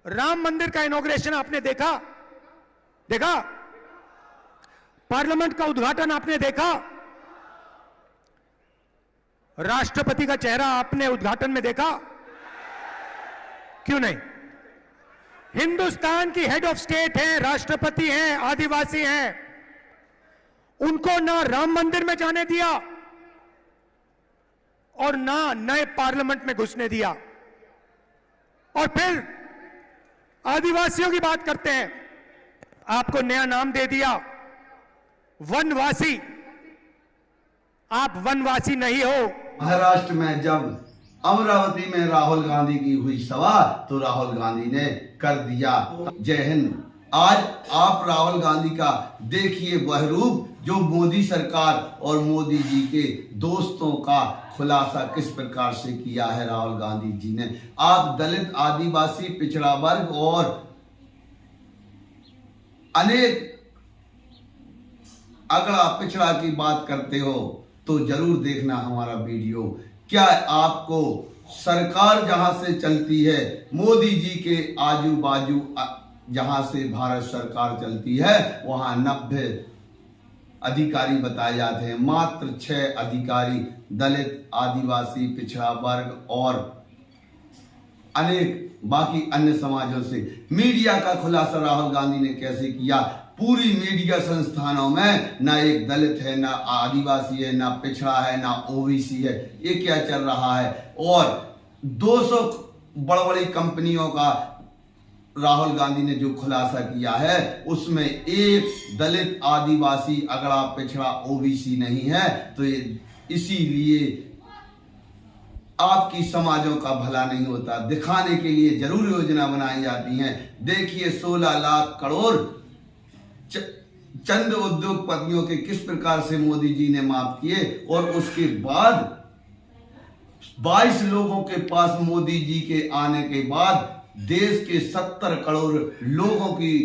राम मंदिर का इनॉग्रेशन आपने देखा? पार्लियामेंट का उद्घाटन आपने देखा? राष्ट्रपति का चेहरा आपने उद्घाटन में देखा? क्यों नहीं? हिंदुस्तान की हेड ऑफ स्टेट हैं, राष्ट्रपति हैं, आदिवासी हैं, उनको ना राम मंदिर में जाने दिया और ना नए पार्लियामेंट में घुसने दिया। और फिर आदिवासियों की बात करते हैं, आपको नया नाम दे दिया, वनवासी। आप वनवासी नहीं हो। महाराष्ट्र में जब अमरावती में राहुल गांधी की हुई सभा तो राहुल गांधी ने कर दिया जय हिंद। आज आप राहुल गांधी का देखिए वह रूप जो मोदी सरकार और मोदी जी के दोस्तों का खुलासा किस प्रकार से किया है राहुल गांधी जी ने। आप दलित, आदिवासी, पिछड़ा वर्ग और अनेक अगड़ा पिछड़ा की बात करते हो तो जरूर देखना हमारा वीडियो। क्या आपको सरकार जहां से चलती है, मोदी जी के आजू बाजू जहां से भारत सरकार चलती है, वहां 90 अधिकारी बताए जाते हैं, मात्र 6 अधिकारी दलित, आदिवासी, पिछड़ा वर्ग और अनेक बाकी अन्य समाजों से। मीडिया का खुलासा राहुल गांधी ने कैसे किया? पूरी मीडिया संस्थानों में ना एक दलित है, ना आदिवासी है, ना पिछड़ा है, ना ओबीसी है। ये क्या चल रहा है? और 200 बड़ी बड़ी कंपनियों का राहुल गांधी ने जो खुलासा किया है उसमें एक दलित, आदिवासी, अगड़ा पिछड़ा, ओबीसी नहीं है। तो इसीलिए आपकी समाजों का भला नहीं होता। दिखाने के लिए जरूर योजना बनाई जाती है। देखिए 16 लाख करोड़ चंद उद्योगपतियों के किस प्रकार से मोदी जी ने माफ किए और उसके बाद 22 लोगों के पास मोदी जी के आने के बाद देश के 70 करोड़ लोगों की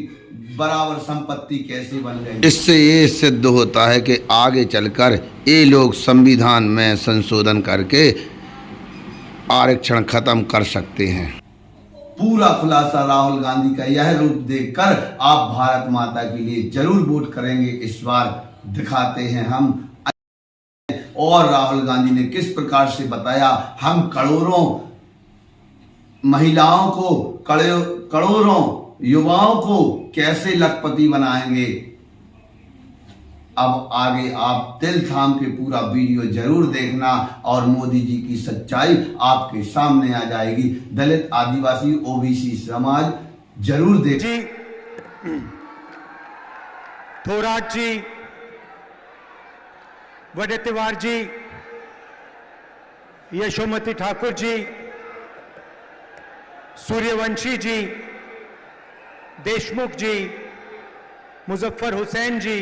बराबर संपत्ति कैसे बन गई। इससे ये सिद्ध होता है कि आगे चलकर ये लोग संविधान में संशोधन करके आरक्षण खत्म कर सकते हैं। पूरा खुलासा राहुल गांधी का यह रूप देखकर आप भारत माता के लिए जरूर वोट करेंगे। इस बार दिखाते हैं हम। और राहुल गांधी ने किस प्रकार से बताया, हम करोड़ों महिलाओं को, करोड़ों युवाओं को कैसे लखपति बनाएंगे। अब आगे आप दिल थाम के पूरा वीडियो जरूर देखना और मोदी जी की सच्चाई आपके सामने आ जाएगी। दलित, आदिवासी, ओबीसी समाज जरूर देख जी, थोराट जी, वडेतिवार जी, यशोमती ठाकुर जी, सूर्यवंशी जी, देशमुख जी, मुजफ्फर हुसैन जी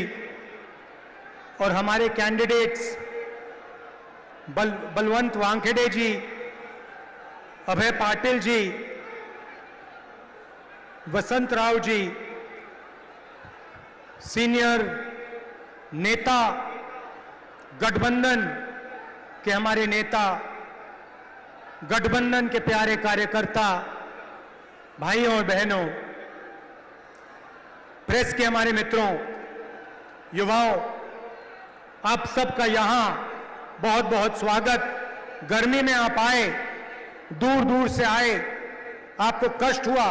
और हमारे कैंडिडेट्स बलवंत वानखेड़े जी, अभय पाटिल जी, वसंत राव जी, सीनियर नेता, गठबंधन के हमारे नेता, गठबंधन के प्यारे कार्यकर्ता, भाइयों और बहनों, प्रेस के हमारे मित्रों, युवाओं, आप सबका यहां बहुत बहुत स्वागत। गर्मी में आप आए, दूर दूर से आए, आपको कष्ट हुआ,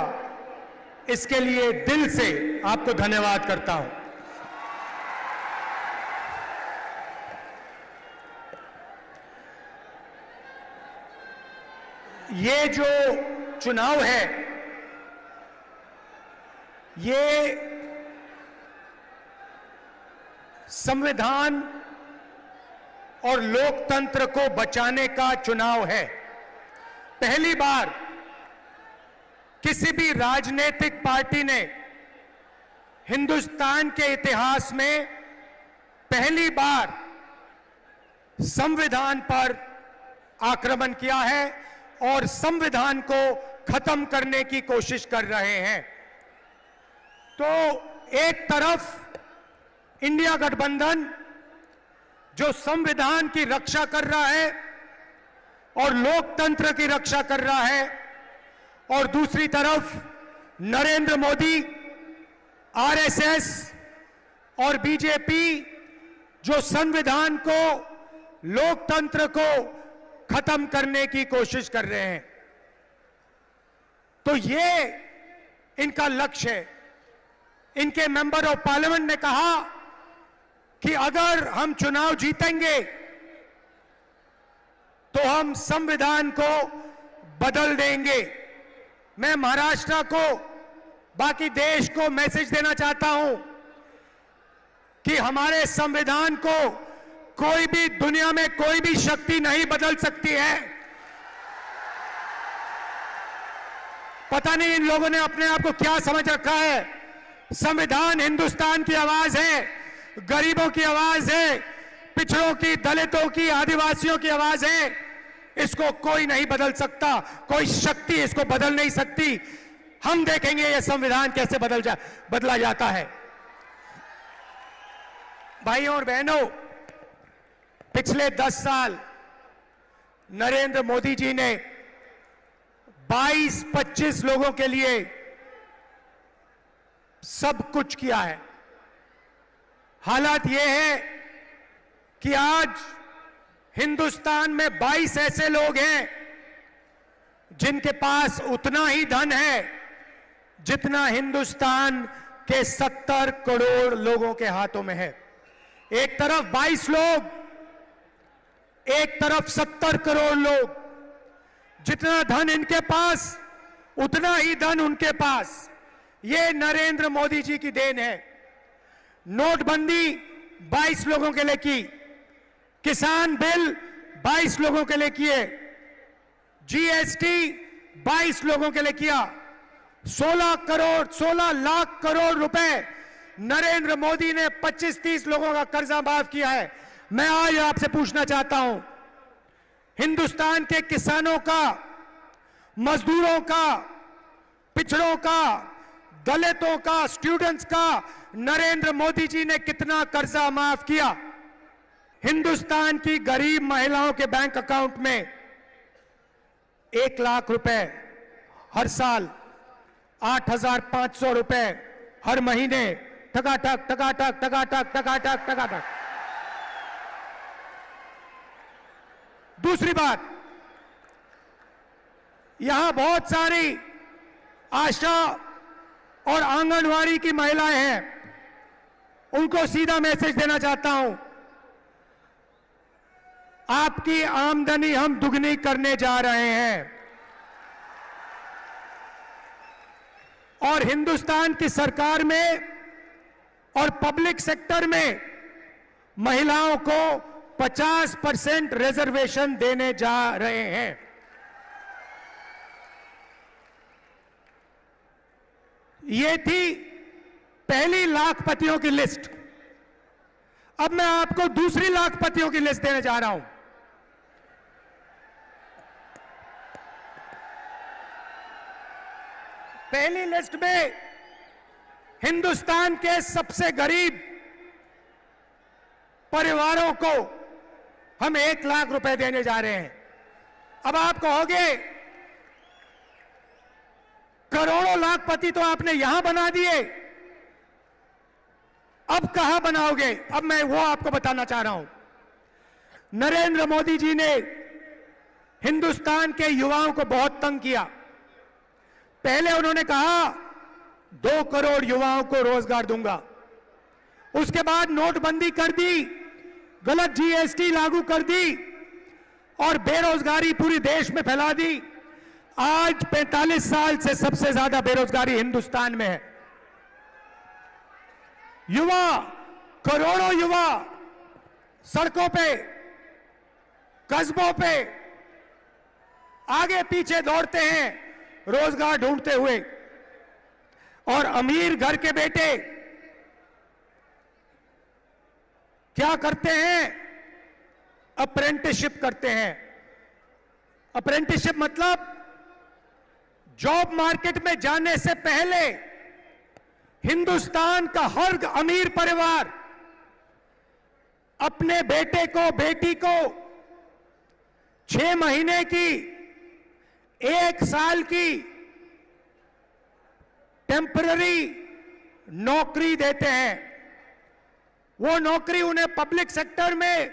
इसके लिए दिल से आपको धन्यवाद करता हूं। ये जो चुनाव है, ये संविधान और लोकतंत्र को बचाने का चुनाव है। पहली बार किसी भी राजनीतिक पार्टी ने हिंदुस्तान के इतिहास में पहली बार संविधान पर आक्रमण किया है और संविधान को खत्म करने की कोशिश कर रहे हैं। तो एक तरफ इंडिया गठबंधन जो संविधान की रक्षा कर रहा है और लोकतंत्र की रक्षा कर रहा है, और दूसरी तरफ नरेंद्र मोदी, आरएसएस और बीजेपी जो संविधान को, लोकतंत्र को खत्म करने की कोशिश कर रहे हैं, तो ये इनका लक्ष्य है। इनके मेंबर ऑफ पार्लियामेंट ने कहा कि अगर हम चुनाव जीतेंगे तो हम संविधान को बदल देंगे। मैं महाराष्ट्र को, बाकी देश को मैसेज देना चाहता हूं कि हमारे संविधान को कोई भी, दुनिया में कोई भी शक्ति नहीं बदल सकती है। पता नहीं इन लोगों ने अपने आप को क्या समझ रखा है। संविधान हिंदुस्तान की आवाज है, गरीबों की आवाज है, पिछड़ों की, दलितों की, आदिवासियों की आवाज है। इसको कोई नहीं बदल सकता, कोई शक्ति इसको बदल नहीं सकती। हम देखेंगे यह संविधान कैसे बदला जाता है। भाइयों और बहनों, पिछले 10 साल नरेंद्र मोदी जी ने 22-25 लोगों के लिए सब कुछ किया है। हालात यह है कि आज हिंदुस्तान में 22 ऐसे लोग हैं जिनके पास उतना ही धन है जितना हिंदुस्तान के 70 करोड़ लोगों के हाथों में है। एक तरफ 22 लोग, एक तरफ 70 करोड़ लोग। जितना धन इनके पास, उतना ही धन उनके पास। ये नरेंद्र मोदी जी की देन है। नोटबंदी 22 लोगों के लिए की, किसान बिल 22 लोगों के लिए किए, जीएसटी 22 लोगों के लिए किया, 16 लाख करोड़ रुपए नरेंद्र मोदी ने 25-30 लोगों का कर्जा माफ किया है। मैं आज आपसे पूछना चाहता हूं, हिंदुस्तान के किसानों का, मजदूरों का, पिछड़ों का, दलितों का, स्टूडेंट्स का नरेंद्र मोदी जी ने कितना कर्जा माफ किया? हिंदुस्तान की गरीब महिलाओं के बैंक अकाउंट में 1 लाख रुपए हर साल, 8,500 रुपए हर महीने, टकाटक टकाटक टकाटक टकाटक टकाटक। दूसरी बात, यहां बहुत सारी आशा और आंगनवाड़ी की महिलाएं हैं, उनको सीधा मैसेज देना चाहता हूं, आपकी आमदनी हम दुगनी करने जा रहे हैं। और हिंदुस्तान की सरकार में और पब्लिक सेक्टर में महिलाओं को 50% रिजर्वेशन देने जा रहे हैं। ये थी पहली लाखपतियों की लिस्ट। अब मैं आपको दूसरी लाखपतियों की लिस्ट देने जा रहा हूं। पहली लिस्ट में हिंदुस्तान के सबसे गरीब परिवारों को हम 1 लाख रुपए देने जा रहे हैं। अब आप कहोगे करोड़ों लाखपति तो आपने यहां बना दिए, अब कहां बनाओगे? अब मैं वो आपको बताना चाह रहा हूं। नरेंद्र मोदी जी ने हिंदुस्तान के युवाओं को बहुत तंग किया। पहले उन्होंने कहा 2 करोड़ युवाओं को रोजगार दूंगा, उसके बाद नोटबंदी कर दी, गलत जीएसटी लागू कर दी और बेरोजगारी पूरी देश में फैला दी। आज 45 साल से सबसे ज्यादा बेरोजगारी हिंदुस्तान में है। युवा, करोड़ों युवा सड़कों पे, कस्बों पे आगे पीछे दौड़ते हैं रोजगार ढूंढते हुए, और अमीर घर के बेटे क्या करते हैं? अप्रेंटिसशिप करते हैं। अप्रेंटिसशिप मतलब जॉब मार्केट में जाने से पहले हिंदुस्तान का हर अमीर परिवार अपने बेटे को, बेटी को 6 महीने की, 1 साल की टेम्पररी नौकरी देते हैं। वो नौकरी उन्हें पब्लिक सेक्टर में,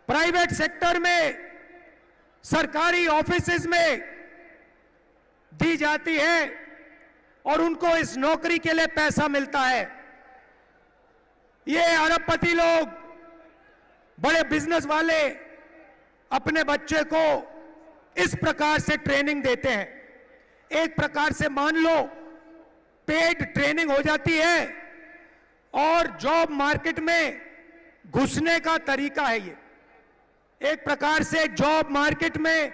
प्राइवेट सेक्टर में, सरकारी ऑफिसेज में दी जाती है और उनको इस नौकरी के लिए पैसा मिलता है। ये अरबपति लोग, बड़े बिजनेस वाले अपने बच्चे को इस प्रकार से ट्रेनिंग देते हैं। एक प्रकार से मान लो पेड ट्रेनिंग हो जाती है और जॉब मार्केट में घुसने का तरीका है ये। एक प्रकार से जॉब मार्केट में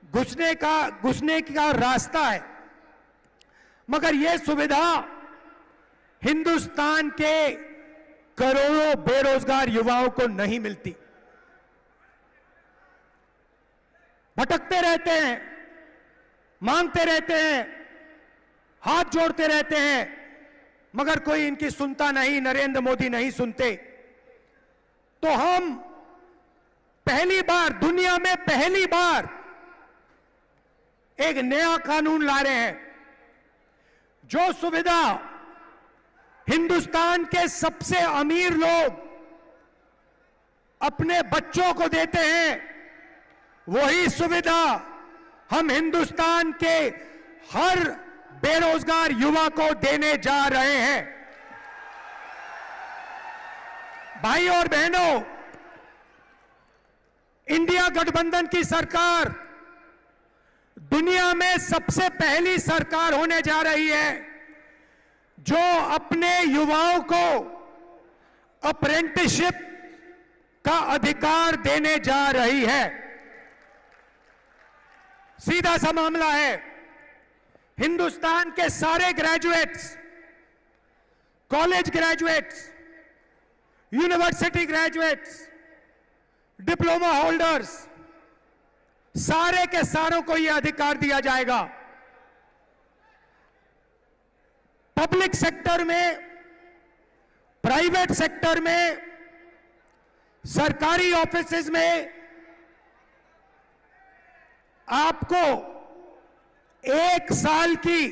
घुसने का रास्ता है। मगर यह सुविधा हिंदुस्तान के करोड़ों बेरोजगार युवाओं को नहीं मिलती। भटकते रहते हैं, मांगते रहते हैं, हाथ जोड़ते रहते हैं, मगर कोई इनकी सुनता नहीं, नरेंद्र मोदी नहीं सुनते। तो हम पहली बार, दुनिया में पहली बार एक नया कानून ला रहे हैं जो सुविधा हिंदुस्तान के सबसे अमीर लोग अपने बच्चों को देते हैं, वही सुविधा हम हिंदुस्तान के हर बेरोजगार युवा को देने जा रहे हैं। भाई और बहनों, इंडिया गठबंधन की सरकार दुनिया में सबसे पहली सरकार होने जा रही है जो अपने युवाओं को अप्रेंटिसशिप का अधिकार देने जा रही है। सीधा सा मामला है, हिंदुस्तान के सारे graduates, college graduates, university graduates, diploma holders, सारे के सारों को यह अधिकार दिया जाएगा। पब्लिक सेक्टर में, प्राइवेट सेक्टर में, सरकारी ऑफिसेज में आपको 1 साल की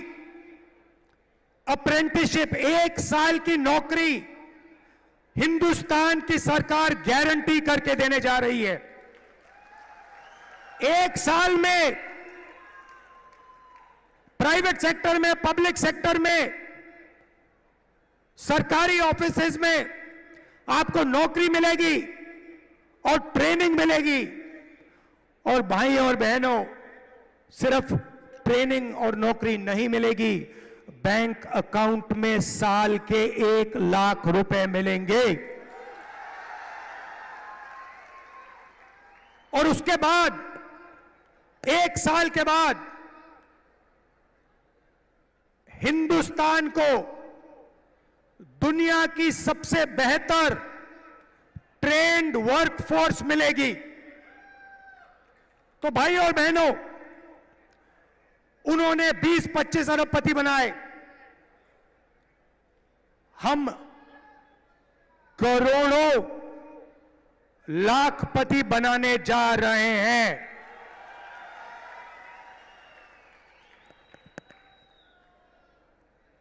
अप्रेंटिसशिप, 1 साल की नौकरी हिंदुस्तान की सरकार गारंटी करके देने जा रही है। 1 साल में प्राइवेट सेक्टर में, पब्लिक सेक्टर में, सरकारी ऑफिसेज में आपको नौकरी मिलेगी और ट्रेनिंग मिलेगी। और भाई और बहनों, सिर्फ ट्रेनिंग और नौकरी नहीं मिलेगी, बैंक अकाउंट में साल के 1 लाख रुपए मिलेंगे। और उसके बाद 1 साल के बाद हिंदुस्तान को दुनिया की सबसे बेहतर ट्रेंड वर्कफोर्स मिलेगी। तो भाई और बहनों, उन्होंने 20-25 अरबपति बनाए, हम करोड़ों लाखपति बनाने जा रहे हैं।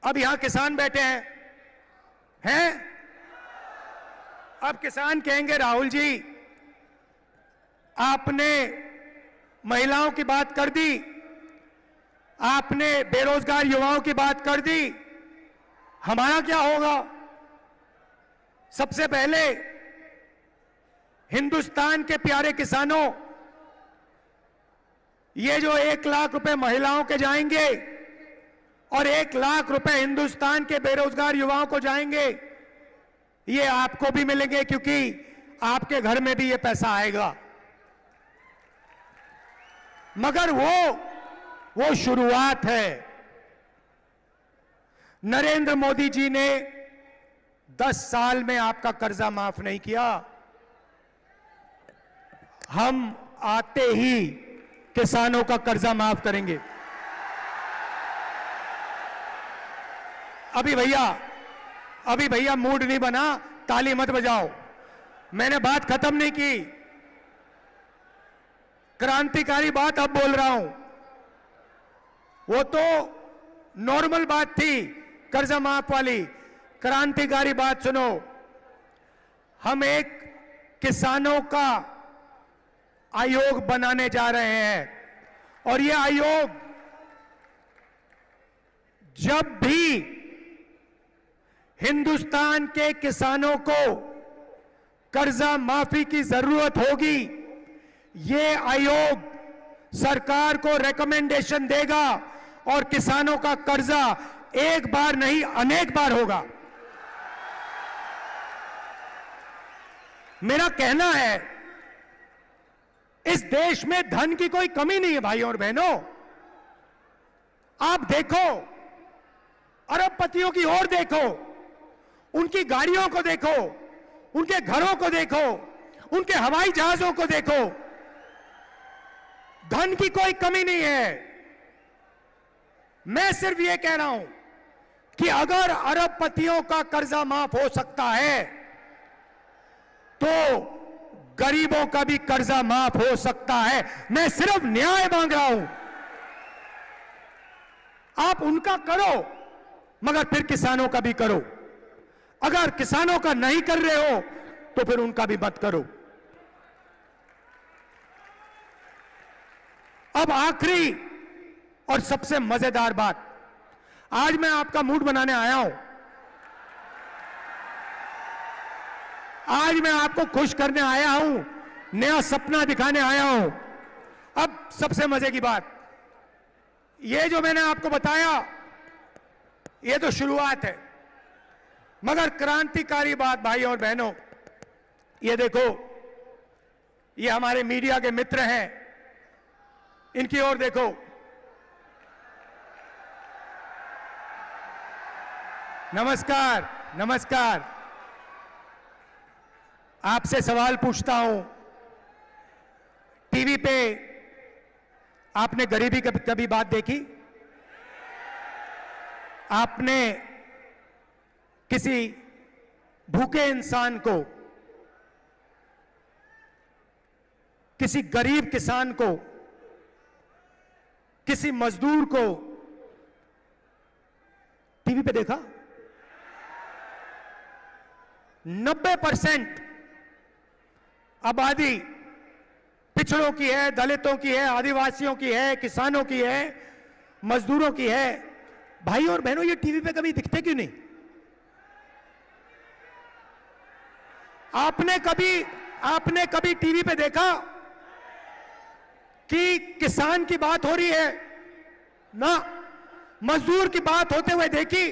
अब यहां किसान बैठे हैं? अब किसान कहेंगे, राहुल जी आपने महिलाओं की बात कर दी, आपने बेरोजगार युवाओं की बात कर दी, हमारा क्या होगा? सबसे पहले हिंदुस्तान के प्यारे किसानों, ये जो 1 लाख रुपए महिलाओं के जाएंगे और 1 लाख रुपए हिंदुस्तान के बेरोजगार युवाओं को जाएंगे, ये आपको भी मिलेंगे क्योंकि आपके घर में भी ये पैसा आएगा। मगर वो शुरुआत है। नरेंद्र मोदी जी ने 10 साल में आपका कर्जा माफ नहीं किया। हम आते ही किसानों का कर्जा माफ करेंगे। अभी भैया मूड नहीं बना, ताली मत बजाओ, मैंने बात खत्म नहीं की। क्रांतिकारी बात अब बोल रहा हूं। वो तो नॉर्मल बात थी कर्जा माफ वाली, क्रांतिकारी बात सुनो। हम एक किसानों का आयोग बनाने जा रहे हैं और यह आयोग जब भी हिंदुस्तान के किसानों को कर्जा माफी की जरूरत होगी, ये आयोग सरकार को रिकमेंडेशन देगा और किसानों का कर्जा एक बार नहीं अनेक बार होगा। मेरा कहना है इस देश में धन की कोई कमी नहीं है भाइयों और बहनों। आप देखो, अरबपतियों की ओर देखो, उनकी गाड़ियों को देखो, उनके घरों को देखो, उनके हवाई जहाजों को देखो। धन की कोई कमी नहीं है। मैं सिर्फ यह कह रहा हूं कि अगर अरबपतियों का कर्जा माफ हो सकता है तो गरीबों का भी कर्जा माफ हो सकता है। मैं सिर्फ न्याय मांग रहा हूं। आप उनका करो मगर फिर किसानों का भी करो। अगर किसानों का नहीं कर रहे हो तो फिर उनका भी मत करो। अब आखिरी और सबसे मजेदार बात, आज मैं आपका मूड बनाने आया हूं। आज मैं आपको खुश करने आया हूं, नया सपना दिखाने आया हूं। अब सबसे मजे की बात, ये जो मैंने आपको बताया ये तो शुरुआत है, मगर क्रांतिकारी बात भाई और बहनों, ये देखो, ये हमारे मीडिया के मित्र हैं, इनकी ओर देखो। नमस्कार, नमस्कार। आपसे सवाल पूछता हूं, टीवी पे आपने गरीबी की कभी बात देखी? आपने किसी भूखे इंसान को, किसी गरीब किसान को, किसी मजदूर को टीवी पे देखा? 90% आबादी पिछड़ों की है, दलितों की है, आदिवासियों की है, किसानों की है, मजदूरों की है। भाई और बहनों, ये टीवी पे कभी दिखते क्यों नहीं? आपने कभी टीवी पे देखा कि किसान की बात हो रही है? ना। मजदूर की बात होते हुए देखी?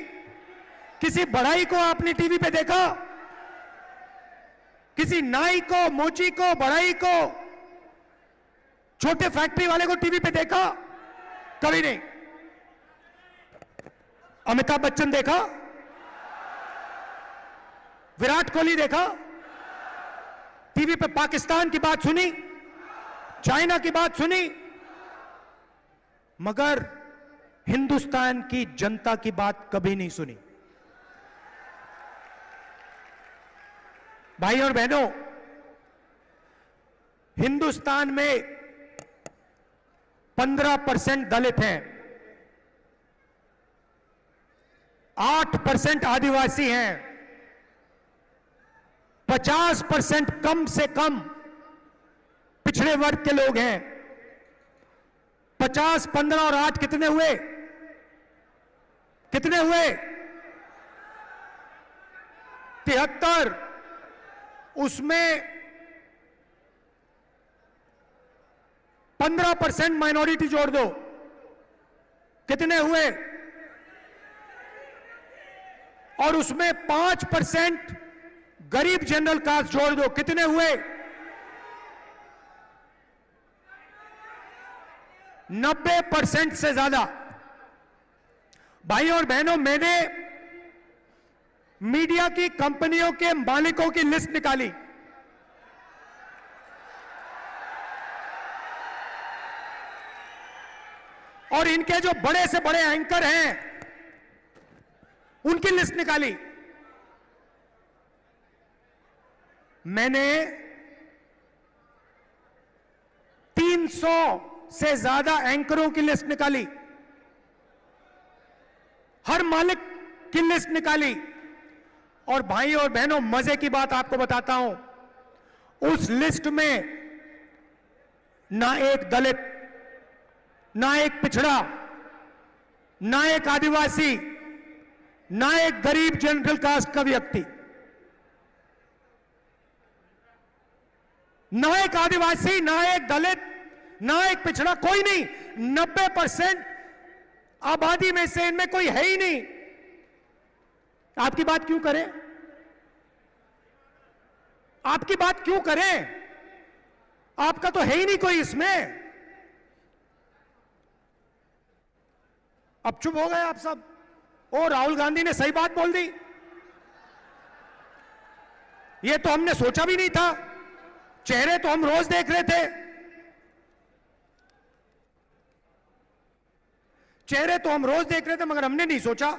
किसी बढ़ई को आपने टीवी पे देखा? किसी नाई को, मोची को, बढ़ई को, छोटे फैक्ट्री वाले को टीवी पे देखा? कभी नहीं। अमिताभ बच्चन देखा? विराट कोहली देखा? टीवी पे पाकिस्तान की बात सुनी? चाइना की बात सुनी? मगर हिंदुस्तान की जनता की बात कभी नहीं सुनी। भाई और बहनों, हिंदुस्तान में 15% दलित हैं, 8% आदिवासी हैं, 50% कम से कम पिछड़े वर्ग के लोग हैं। 50, 15 और 8 कितने हुए? कितने हुए? 73। उसमें 15% माइनॉरिटी जोड़ दो, कितने हुए? और उसमें 5% गरीब जनरल कास्ट जोड़ दो, कितने हुए? 90% से ज्यादा। भाई और बहनों, मैंने मीडिया की कंपनियों के मालिकों की लिस्ट निकाली। और इनके जो बड़े से बड़े एंकर हैं उनकी लिस्ट निकाली। मैंने 300 से ज्यादा एंकरों की लिस्ट निकाली। हर मालिक की लिस्ट निकाली, और भाई और बहनों मजे की बात आपको बताता हूं, उस लिस्ट में ना एक दलित, ना एक पिछड़ा, ना एक आदिवासी, ना एक गरीब जनरल कास्ट का व्यक्ति, ना एक आदिवासी, ना एक दलित, ना एक पिछड़ा, कोई नहीं। 90% आबादी में से इनमें कोई है ही नहीं। आपकी बात क्यों करें? आपकी बात क्यों करें? आपका तो है ही नहीं कोई इसमें। अब चुप हो गए आप सब। ओ, राहुल गांधी ने सही बात बोल दी, ये तो हमने सोचा भी नहीं था। चेहरे तो हम रोज देख रहे थे, चेहरे तो हम रोज देख रहे थे, मगर हमने नहीं सोचा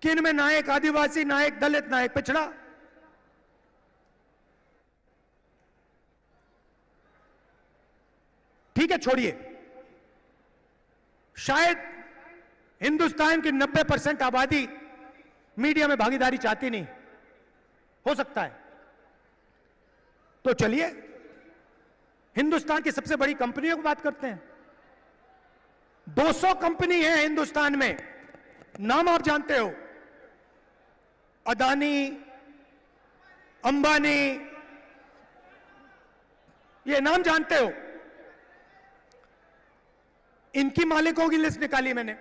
कि इनमें ना एक आदिवासी, ना एक दलित, ना एक पिछड़ा। ठीक है, छोड़िए, शायद हिंदुस्तान की 90% आबादी मीडिया में भागीदारी चाहती नहीं, हो सकता है। तो चलिए हिंदुस्तान की सबसे बड़ी कंपनियों की बात करते हैं। 200 कंपनी है हिंदुस्तान में, नाम आप जानते हो, अदानी, अंबानी, ये नाम जानते हो। इनकी मालिकों की लिस्ट निकाली मैंने,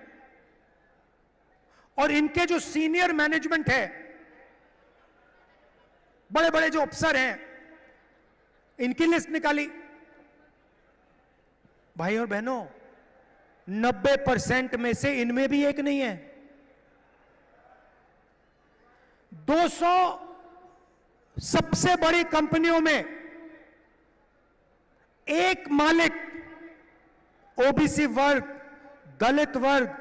और इनके जो सीनियर मैनेजमेंट है, बड़े बड़े जो अफसर हैं, इनकी लिस्ट निकाली। भाई और बहनों, 90% में से इनमें भी एक नहीं है। 200 सबसे बड़ी कंपनियों में एक मालिक ओबीसी वर्ग, दलित वर्ग,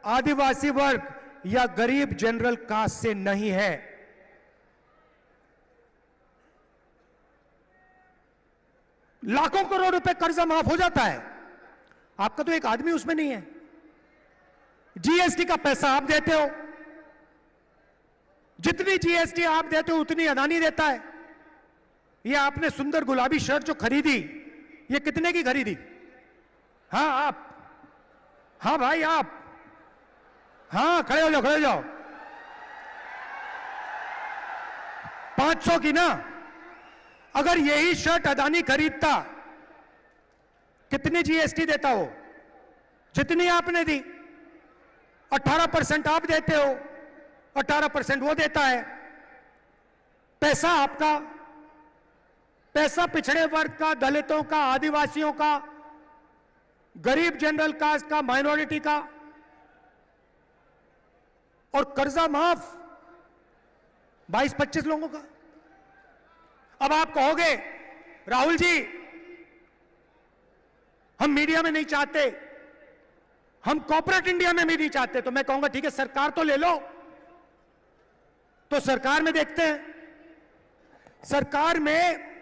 आदिवासी वर्ग या गरीब जनरल कास्ट से नहीं है। लाखों करोड़ रुपए कर्जा माफ हो जाता है, आपका तो एक आदमी उसमें नहीं है। जीएसटी का पैसा आप देते हो, जितनी जीएसटी आप देते हो उतनी अदानी देता है। ये आपने सुंदर गुलाबी शर्ट जो खरीदी, ये कितने की खरीदी? हाँ आप, हाँ भाई आप, हाँ खड़े हो जाओ, खड़े हो जाओ। 500 की ना? अगर यही शर्ट अदानी खरीदता, कितनी जीएसटी देता हो? जितनी आपने दी। 18% आप देते हो, 18% वो देता है। पैसा आपका, पैसा पिछड़े वर्ग का, दलितों का, आदिवासियों का, गरीब जनरल कास्ट का, माइनॉरिटी का, और कर्जा माफ 22-25 लोगों का। अब आप कहोगे राहुल जी, हम मीडिया में नहीं चाहते, हम कॉर्पोरेट इंडिया में भी नहीं चाहते। तो मैं कहूंगा ठीक है, सरकार तो ले लो। तो सरकार में देखते हैं। सरकार में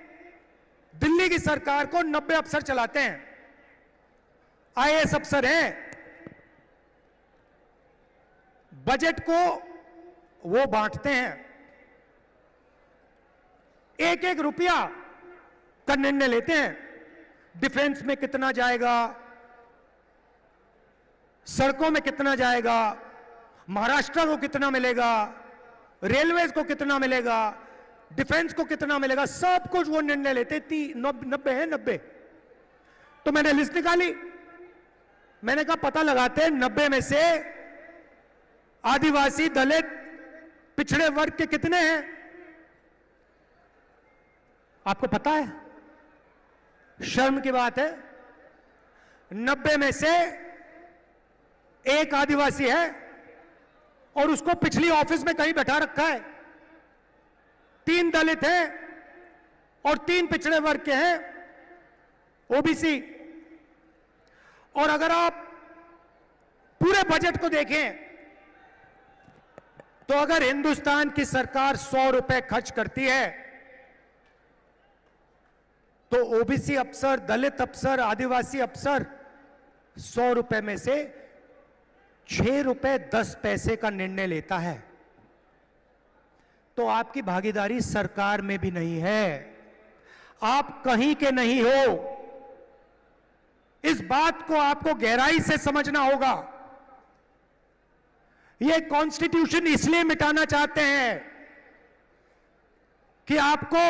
दिल्ली की सरकार को 90 अफसर चलाते हैं, आईएएस अफसर हैं। बजट को वो बांटते हैं, एक एक रुपया का निर्णय लेते हैं। डिफेंस में कितना जाएगा, सड़कों में कितना जाएगा, महाराष्ट्र को कितना मिलेगा, रेलवेज को कितना मिलेगा, डिफेंस को कितना मिलेगा, सब कुछ वो निर्णय लेते। 90 है, 90। तो मैंने लिस्ट निकाली, मैंने कहा पता लगाते हैं 90 में से आदिवासी, दलित, पिछड़े वर्ग के कितने हैं। आपको पता है, शर्म की बात है, 90 में से एक आदिवासी है और उसको पिछली ऑफिस में कहीं बैठा रखा है। 3 दलित हैं और 3 पिछड़े वर्ग के हैं, ओबीसी। और अगर आप पूरे बजट को देखें तो अगर हिंदुस्तान की सरकार 100 रुपए खर्च करती है तो ओबीसी अफसर, दलित अफसर, आदिवासी अफसर 100 रुपए में से ₹6.10 का निर्णय लेता है तो आपकी भागीदारी सरकार में भी नहीं है, आप कहीं के नहीं हो। इस बात को आपको गहराई से समझना होगा। यह कॉन्स्टिट्यूशन इसलिए मिटाना चाहते हैं कि आपको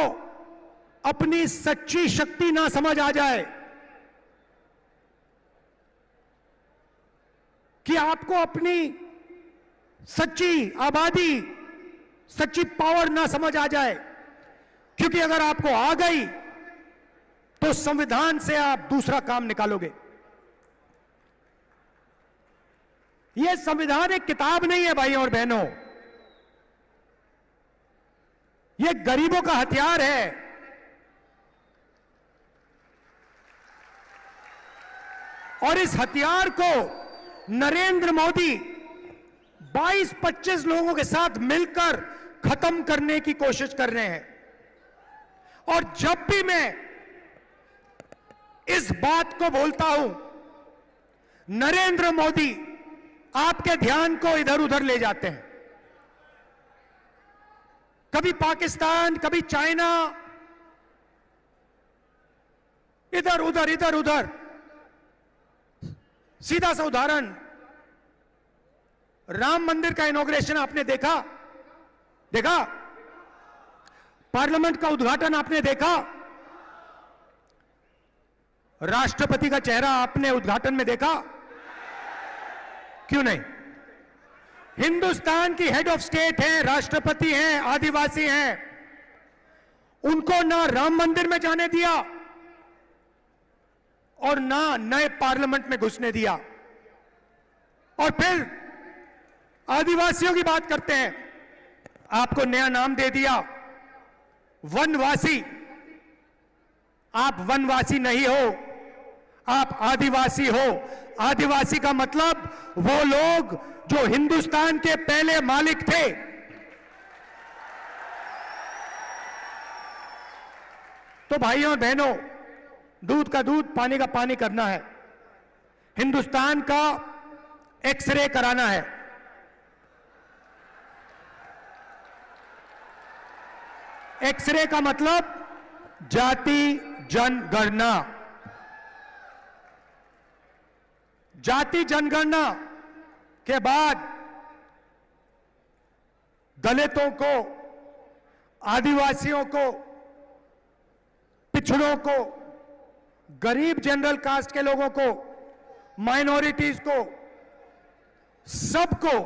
अपनी सच्ची शक्ति ना समझ आ जाए, कि आपको अपनी सच्ची आबादी, सच्ची पावर ना समझ आ जाए। क्योंकि अगर आपको आ गई तो संविधान से आप दूसरा काम निकालोगे। यह संविधान एक किताब नहीं है भाइयों और बहनों, यह गरीबों का हथियार है। और इस हथियार को नरेंद्र मोदी 22-25 लोगों के साथ मिलकर खत्म करने की कोशिश कर रहे हैं। और जब भी मैं इस बात को बोलता हूं, नरेंद्र मोदी आपके ध्यान को इधर उधर ले जाते हैं। कभी पाकिस्तान, कभी चाइना, इधर उधर इधर उधर। सीधा सा उदाहरण, राम मंदिर का इनॉग्रेशन आपने देखा? पार्लियामेंट का उद्घाटन आपने देखा? राष्ट्रपति का चेहरा आपने उद्घाटन में देखा? क्यों नहीं? हिंदुस्तान की हेड ऑफ स्टेट हैं, राष्ट्रपति हैं, आदिवासी हैं, उनको ना राम मंदिर में जाने दिया और ना नए पार्लियामेंट में घुसने दिया। और फिर आदिवासियों की बात करते हैं, आपको नया नाम दे दिया, वनवासी। आप वनवासी नहीं हो, आप आदिवासी हो। आदिवासी का मतलब वो लोग जो हिंदुस्तान के पहले मालिक थे। तो भाइयों और बहनों, दूध का दूध, पानी का पानी करना है। हिंदुस्तान का एक्सरे कराना है। एक्सरे का मतलब जाति जनगणना। जाति जनगणना के बाद दलितों को, आदिवासियों को, पिछड़ों को, गरीब जनरल कास्ट के लोगों को, माइनॉरिटीज को, सबको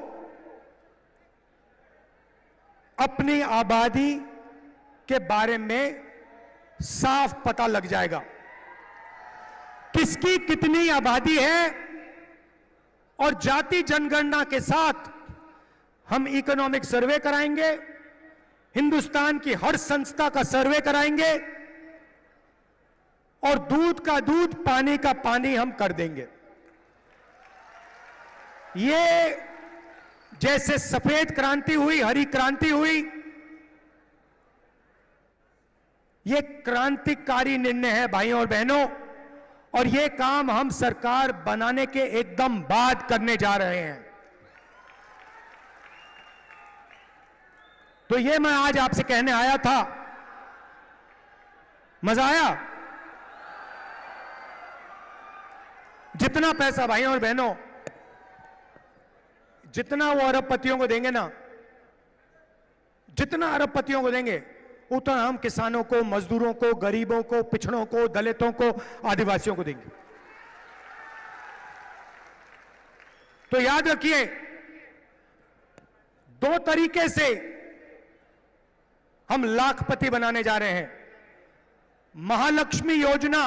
अपनी आबादी के बारे में साफ पता लग जाएगा, किसकी कितनी आबादी है। और जाति जनगणना के साथ हम इकोनॉमिक सर्वे कराएंगे, हिंदुस्तान की हर संस्था का सर्वे कराएंगे और दूध का दूध, पानी का पानी हम कर देंगे। ये जैसे सफेद क्रांति हुई, हरी क्रांति हुई, ये क्रांतिकारी निर्णय है भाइयों और बहनों। और ये काम हम सरकार बनाने के एकदम बाद करने जा रहे हैं। तो ये मैं आज आपसे कहने आया था। मजा आया? जितना पैसा भाइयों और बहनों, जितना वो अरबपतियों को देंगे ना, जितना अरबपतियों को देंगे, उतना हम किसानों को, मजदूरों को, गरीबों को, पिछड़ों को, दलितों को, आदिवासियों को देंगे। तो याद रखिए, दो तरीके से हम लाखपति बनाने जा रहे हैं। महालक्ष्मी योजना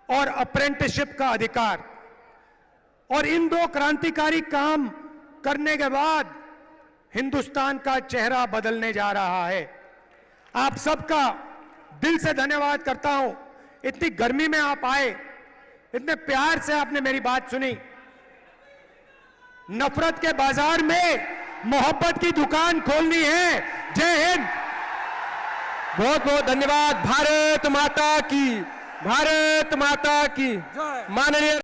और अप्रेंटिसशिप का अधिकार। और इन दो क्रांतिकारी काम करने के बाद हिंदुस्तान का चेहरा बदलने जा रहा है। आप सबका दिल से धन्यवाद करता हूं। इतनी गर्मी में आप आए, इतने प्यार से आपने मेरी बात सुनी। नफरत के बाजार में मोहब्बत की दुकान खोलनी है। जय हिंद। बहुत बहुत धन्यवाद। भारत माता की, भारत माता की। माननीय